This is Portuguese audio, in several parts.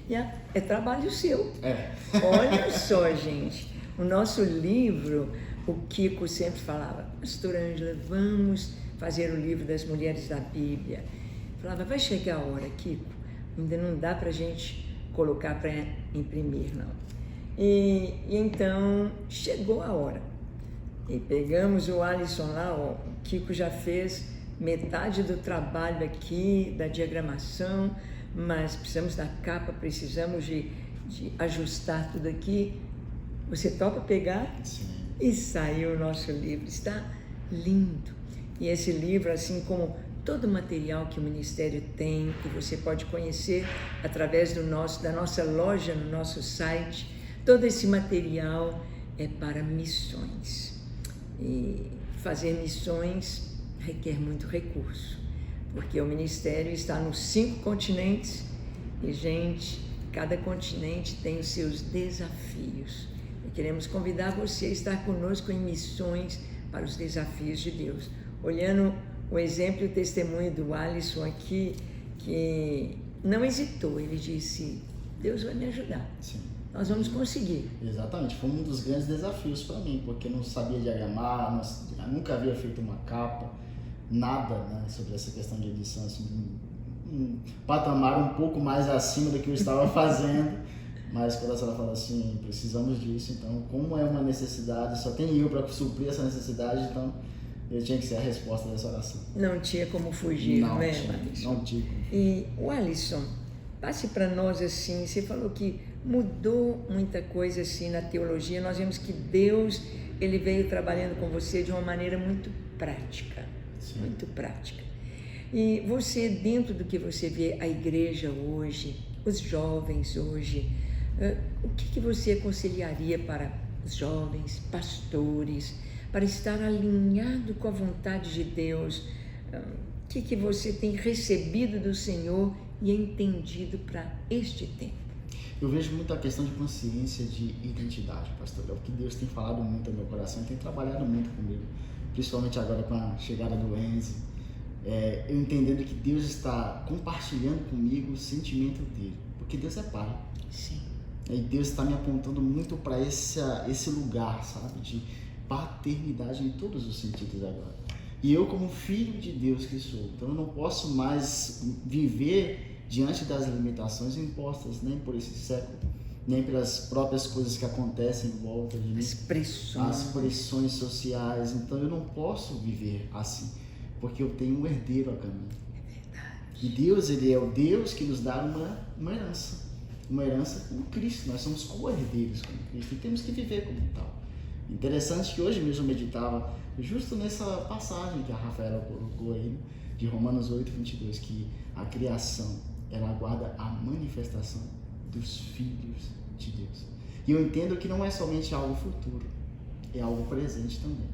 É trabalho seu. É. Olha só, gente, o nosso livro, o Kiko sempre falava, Pastora Ângela, vamos fazer o livro das mulheres da Bíblia. Falava, vai chegar a hora, Kiko, ainda não dá pra gente colocar para imprimir, não. E então chegou a hora. E pegamos o Alisson lá, ó, o Kiko já fez metade do trabalho aqui, da diagramação, mas precisamos da capa, precisamos de ajustar tudo aqui. Você topa pegar? Sim. E saiu o nosso livro, está lindo. E esse livro, assim como todo o material que o Ministério tem, que você pode conhecer através da nossa loja, no nosso site, todo esse material é para missões. E fazer missões requer muito recurso, porque o Ministério está nos 5 continentes e, gente, cada continente tem os seus desafios. E queremos convidar você a estar conosco em missões para os desafios de Deus. Olhando o exemplo e o testemunho do Alisson aqui, que não hesitou, ele disse, Deus vai me ajudar. Sim. Nós vamos conseguir. Exatamente, foi um dos grandes desafios para mim, porque eu não sabia diagramar, nunca havia feito uma capa, nada, né, sobre essa questão de edição, assim, um patamar um pouco mais acima do que eu estava fazendo, mas quando a senhora fala assim, precisamos disso, então como é uma necessidade, só tem eu para suprir essa necessidade, então eu tinha que ser a resposta dessa oração. Não tinha como fugir, não, né, Alisson? Não tinha. E o Alisson, passe para nós assim, você falou que mudou muita coisa assim na teologia, nós vemos que Deus, ele veio trabalhando com você de uma maneira muito prática. Sim. Muito prática. E você, dentro do que você vê a igreja hoje, os jovens hoje, o que você aconselharia para os jovens, pastores, para estar alinhado com a vontade de Deus? O que você tem recebido do Senhor e entendido para este tempo? Eu vejo muito a questão de consciência, de identidade, pastor. É o que Deus tem falado muito no meu coração, tem trabalhado muito comigo, principalmente agora com a chegada do Enzo. Eu entendendo que Deus está compartilhando comigo o sentimento dele, porque Deus é Pai. Sim. E Deus está me apontando muito para esse lugar, sabe, de paternidade em todos os sentidos agora. E eu, como filho de Deus que sou, então eu não posso mais viver diante das limitações impostas nem por esse século, nem pelas próprias coisas que acontecem em volta de mim, as pressões sociais. Então eu não posso viver assim, porque eu tenho um herdeiro a caminho. E Deus, ele é o Deus que nos dá uma herança com Cristo. Nós somos co-herdeiros com Cristo e temos que viver como tal. Interessante que hoje mesmo eu meditava justo nessa passagem que a Rafaela colocou aí, de Romanos 8:22, que a criação, ela aguarda a manifestação dos filhos de Deus. E eu entendo que não é somente algo futuro, é algo presente também.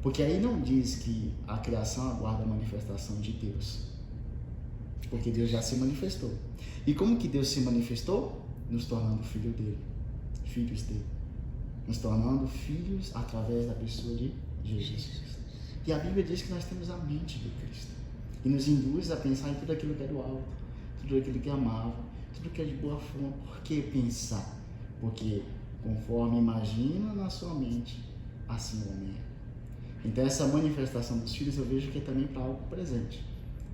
Porque aí não diz que a criação aguarda a manifestação de Deus, porque Deus já se manifestou. E como que Deus se manifestou? Nos tornando filhos dele. Nos tornando filhos através da pessoa de Jesus. E a Bíblia diz que nós temos a mente de Cristo. E nos induz a pensar em tudo aquilo que é do alto, tudo aquilo que é amável, tudo que é de boa forma. Por que pensar? Porque conforme imagina na sua mente, assim o homem é. Então essa manifestação dos filhos eu vejo que é também para algo presente.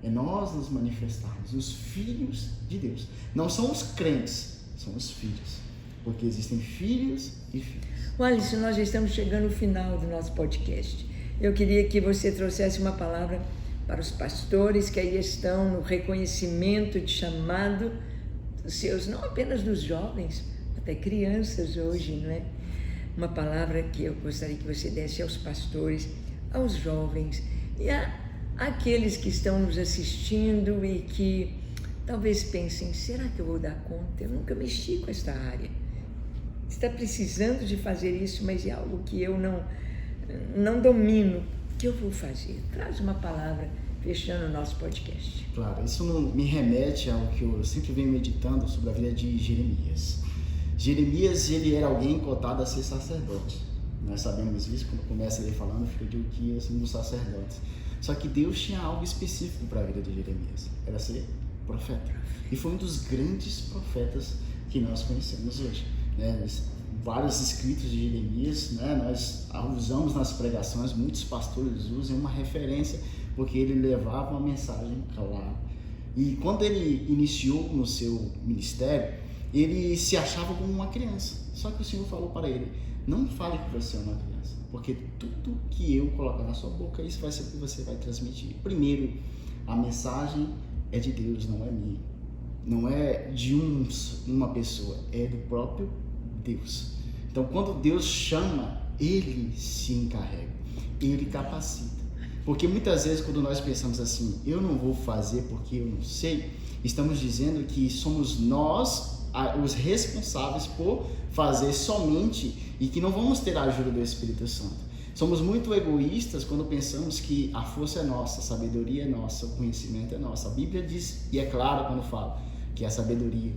É nós nos manifestarmos, os filhos de Deus. Não são os crentes, são os filhos. Porque existem filhos e filhas. Alisson, nós já estamos chegando ao final do nosso podcast. Eu queria que você trouxesse uma palavra para os pastores que aí estão no reconhecimento de chamado dos seus, não apenas dos jovens, até crianças hoje, não é? Uma palavra que eu gostaria que você desse aos pastores, aos jovens e àqueles que estão nos assistindo e que talvez pensem, será que eu vou dar conta? Eu nunca mexi com esta área. Está precisando de fazer isso, mas é algo que eu não domino. O que eu vou fazer? Traz uma palavra, fechando o nosso podcast. Claro, isso me remete ao que eu sempre venho meditando sobre a vida de Jeremias. Jeremias, ele era alguém cotado a ser sacerdote. Nós sabemos isso quando começa ele falando, filho de Uquias, um dos sacerdotes. Só que Deus tinha algo específico para a vida de Jeremias, era ser profeta. E foi um dos grandes profetas que nós conhecemos hoje, né? Vários escritos de Jeremias, né? Nós usamos nas pregações, muitos pastores usam uma referência, porque ele levava uma mensagem clara. E quando ele iniciou no seu ministério, ele se achava como uma criança. Só que o Senhor falou para ele: não fale que você é uma criança, porque tudo que eu colocar na sua boca, isso vai ser o que você vai transmitir. Primeiro, a mensagem é de Deus, não é minha. Não é de uma pessoa, é do próprio Deus. Então, quando Deus chama, Ele se encarrega, Ele capacita. Porque muitas vezes, quando nós pensamos assim, eu não vou fazer porque eu não sei, estamos dizendo que somos nós os responsáveis por fazer somente e que não vamos ter a ajuda do Espírito Santo. Somos muito egoístas quando pensamos que a força é nossa, a sabedoria é nossa, o conhecimento é nosso. A Bíblia diz, e é claro quando fala, que a sabedoria,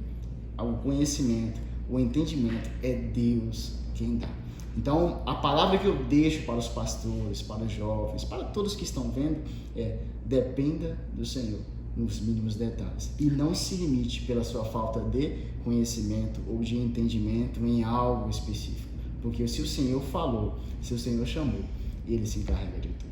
o conhecimento, o entendimento é Deus quem dá. Então, a palavra que eu deixo para os pastores, para os jovens, para todos que estão vendo, é: dependa do Senhor nos mínimos detalhes. E não se limite pela sua falta de conhecimento ou de entendimento em algo específico. Porque se o Senhor falou, se o Senhor chamou, Ele se encarrega de tudo.